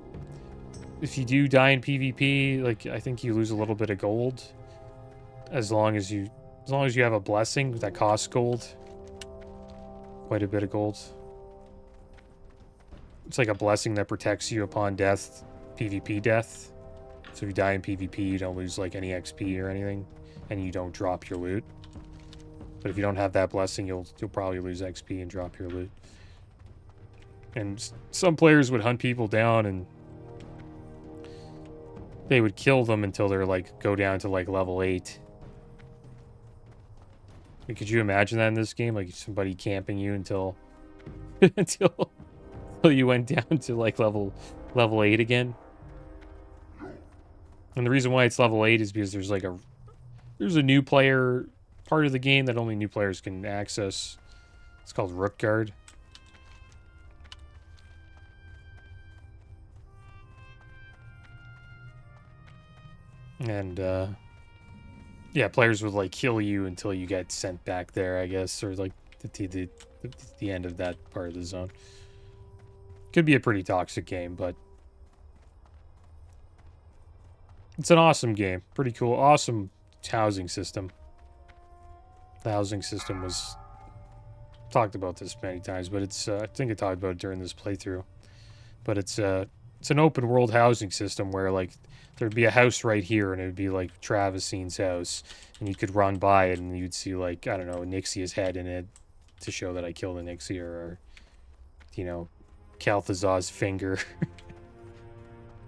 if you do die in PvP, like, I think you lose a little bit of gold. As long as you have a blessing that costs gold. Quite a bit of gold. It's like a blessing that protects you upon death, PvP death. So if you die in PvP, you don't lose like any XP or anything, and you don't drop your loot. But if you don't have that blessing, you'll probably lose XP and drop your loot. And some players would hunt people down, and they would kill them until they're like go down to like level 8. Like, could you imagine that in this game? Like somebody camping you until until you went down to like level 8 again. And the reason why it's level 8 is because there's a new player part of the game that only new players can access. It's called Rook Guard. And yeah, players would like kill you until you get sent back there, I guess, or like the end of that part of the zone. Could be a pretty toxic game, but it's an awesome game. Pretty cool. Awesome housing system. The housing system was... talked about this many times, but it's... I think I talked about it during this playthrough. But it's an open world housing system where, like, there'd be a house right here, and it would be, like, Travasine's house. And you could run by it, and you'd see, like, I don't know, Nixia's head in it to show that I killed a Nixia, or, you know, Kalthazar's finger.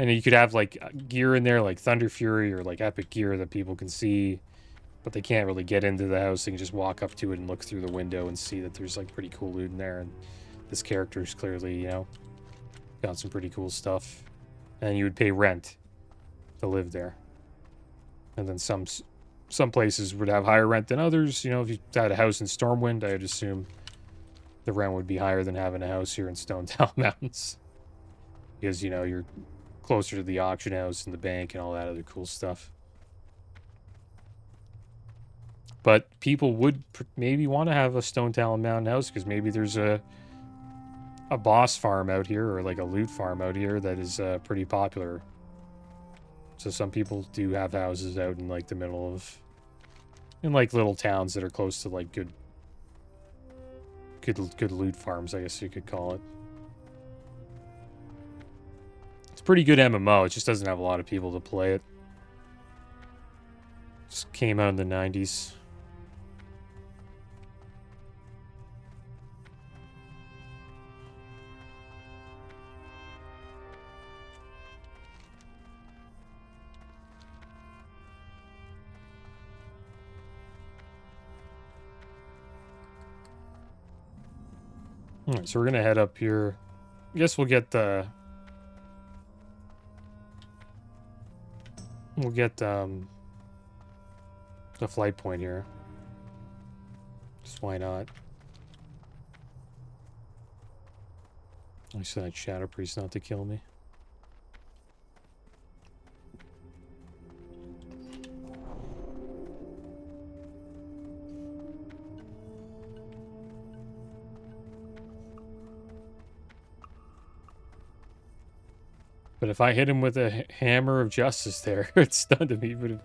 And you could have, like, gear in there, like Thunder Fury or, like, epic gear that people can see. But they can't really get into the house. They can just walk up to it and look through the window and see that there's, like, pretty cool loot in there. And this character is clearly, you know, Got some pretty cool stuff. And you would pay rent to live there. And then some places would have higher rent than others. You know, if you had a house in Stormwind, I'd assume the rent would be higher than having a house here in Stone Town Mountains. Because, you know, you're closer to the auction house and the bank and all that other cool stuff. But people would maybe want to have a Stone Town Mountain house because maybe there's a boss farm out here or like a loot farm out here that is pretty popular. So some people do have houses out in like the middle of, in like little towns that are close to like good loot farms, I guess you could call it. It's a pretty good MMO. It just doesn't have a lot of people to play it. Just came out in the 90s. Alright, so we're gonna head up here. I guess we'll get the flight point here. Just why not? I said that Shadow Priest not to kill me. But if I hit him with a hammer of justice there, it stunned him. He would have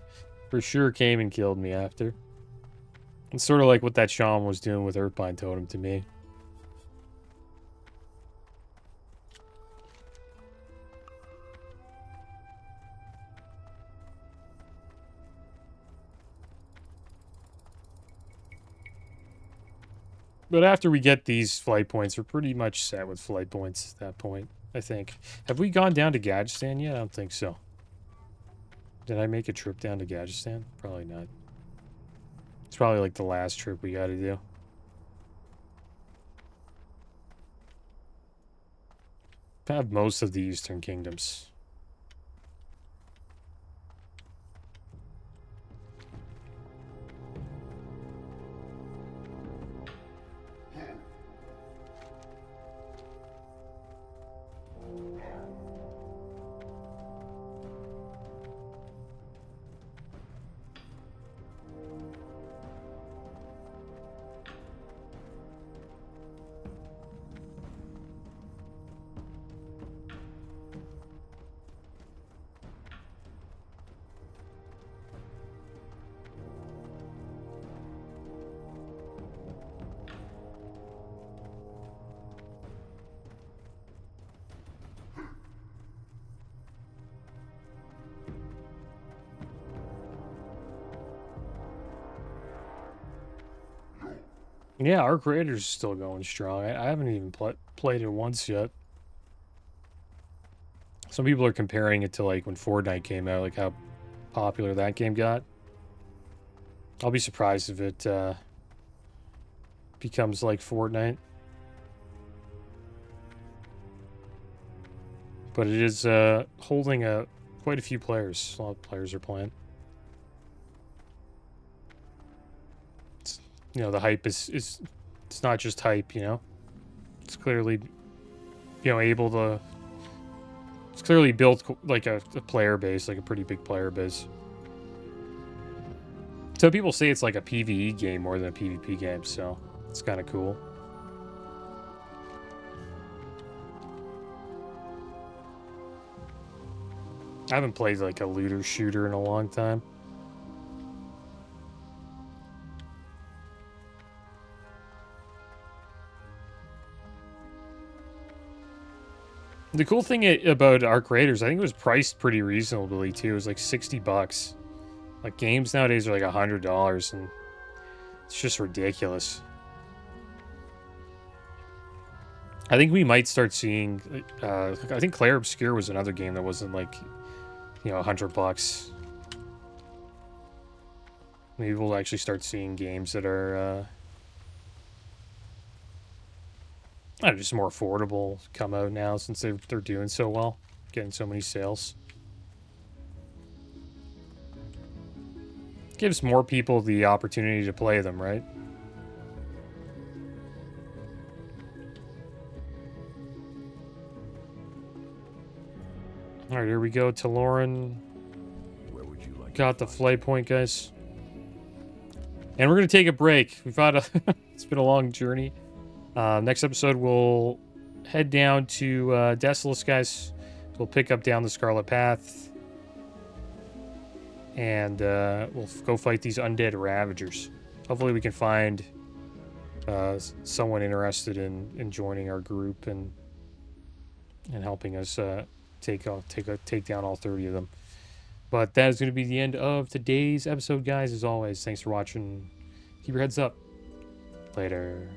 for sure came and killed me after. It's sort of like what that shaman was doing with Earthbind Totem to me. But after we get these flight points, we're pretty much set with flight points at that point, I think. Have we gone down to Gadgetzan yet? I don't think so. Did I make a trip down to Gadgetzan? Probably not. It's probably like the last trip we gotta do. I have most of the Eastern Kingdoms. Yeah, our creator's still going strong. I haven't even played it once yet. Some people are comparing it to like when Fortnite came out, like how popular that game got. I'll be surprised if it becomes like Fortnite. But it is holding quite a few players. A lot of players are playing. You know, the hype is it's not just hype, you know. It's clearly, you know, able to, it's clearly built like a player base, like a pretty big player base. So people say it's like a PvE game more than a PvP game, so it's kind of cool. I haven't played like a looter shooter in a long time. The cool thing about our creators, I think it was priced pretty reasonably too. It was like $60. Like games nowadays are like $100, and it's just ridiculous. I think we might start seeing. I think Claire Obscure was another game that wasn't like, you know, $100. Maybe we'll actually start seeing games that are Just more affordable come out now since they're doing so well, getting so many sales. Gives more people the opportunity to play them, right? All right, here we go. Taloran Where would you like got the flight point, guys. And we're going to take a break. We've had it's been a long journey. Next episode, we'll head down to Desolus, guys. We'll pick up down the Scarlet Path. And we'll go fight these undead Ravagers. Hopefully we can find someone interested in joining our group and helping us take down all 30 of them. But that is going to be the end of today's episode, guys. As always, thanks for watching. Keep your heads up. Later.